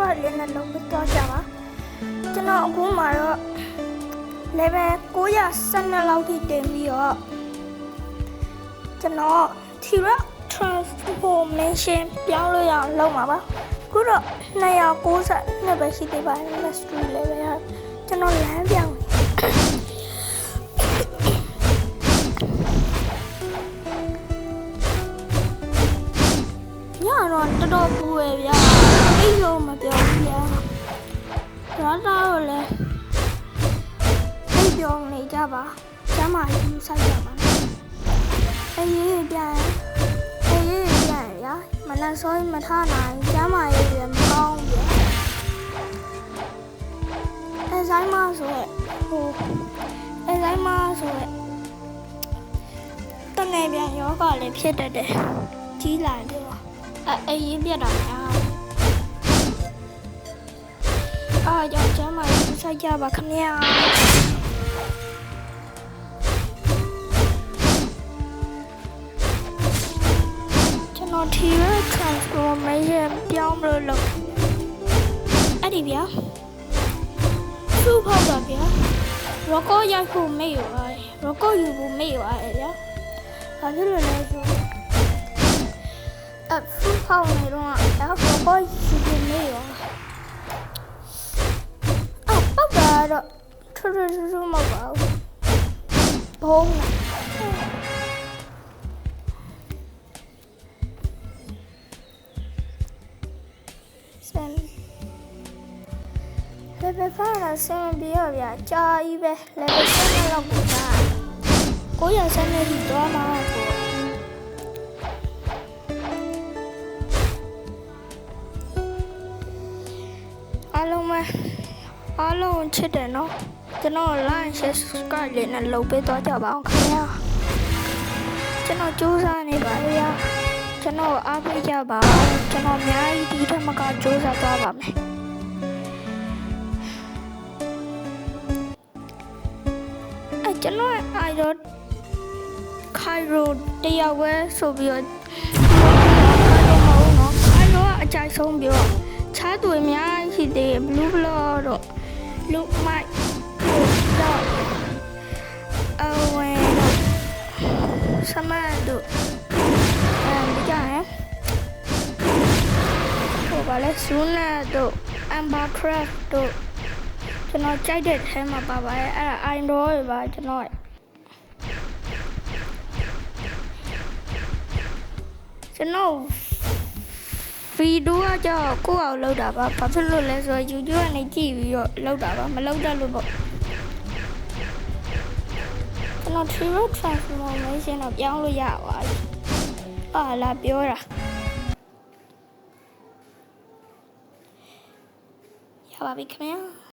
subscribe လေးနဲ့လုပ်ပြီးတော့ကြပါကျွန်တော်အခုမှတော့ level 912လောက်ထိတင်ပြီးတော့ကျွန်တော် T-Rex transformation ပြောင်းလို့ရအောင်လုပ်မှာပါခုတော့292ပဲရှိသေးပါတယ် mastery level ကကျွန်တော်လမ်းပြောင်းညတော့တော်တော်ပူရဗျာအိတ်လို့မပြောဘူးဗျာဒါတော့လေအိတ်ပြောင်းနေကြပါကျမယူဆိုင်ကြပါအေးပြန်ရမနက်စောမထနိုင်ကျမရေးရမကောင်းဗျာအဲဆိုင်မဆိုရဲတငယ်ပြန်ယောဂလည်းဖြစ်တတ်တယ်ကြီးလာတယ်အေးပြတ်တာများကြောင့်ကျမရေးဆိုင်ကြပါခင်ဗျာT-Rex transformation ပြောင်းလို့လုပ်အဲ့ဒီဗျာသူ့ဖောက်တာဗျာ record ရိုက်ဖို့မေ့ရောrecord ယူဖို့မေ့ရောဗျာဘာဖြစ်လို့လဲဆိုသူ့ဖောက်နေတော့record ယူဖို့မေ့ရောပောက်တာတော့ထူးမဟုတ်ပါဘူးဘုံlevel 5ကဆင်းပြီးတော့ဗျာကြာကြီးပဲ level 7လောက်ကိုကြာ900နေပြီးတော့မှာပေါ့အားလုံးချစ်တယ်နော်ကျွန်တော် like share subscribe လေးနဲ့လုပ်ပေးတော့ကြပါအောင်ခင်ဗျာကျွန်တော်ကြိုးစားနေပါဗျာကျွန်တော်အားပေးကြပါကျွန်တော်အများကြီးဒီထက်မကကြိုးစားသွားပါမယ်ကျွန်တော်အိုင်ရိုခိုင်ရိုတယောက်ပဲဆိုပြီးတော့မဟုတ်နော်ခိုင်ရိုကအကြိုက်ဆုံးပြီးတော့ခြားသူအများကြီးရှိသေးတယ် blue blood တော့ look mic တော့ဝင်စမတ်တို့ဒီကြဟဲ့ဟိုဘာလဲဆူနာတို့ amber craft တို့ကျွန်တော်ကြိုက်တဲ့ထဲမှာပါပါတယ်အဲ့ဒါ Android ပါကျွန်တော်ဗီဒီယိုကကြောက်ကိုယ့်အောင်လုပ်တာပါဘာဖြစ်လို့လဲဆိုတော့ YouTube ကနေကြည့်ပြီးတော့လုပ်တာပါမလုပ်တတ်လို့ပေါ့ကျွန်တော် T-Rex transformation တော့ပြောင်းလို့ရပါပြီလာပြောတာရပါပြီခင်ဗျာ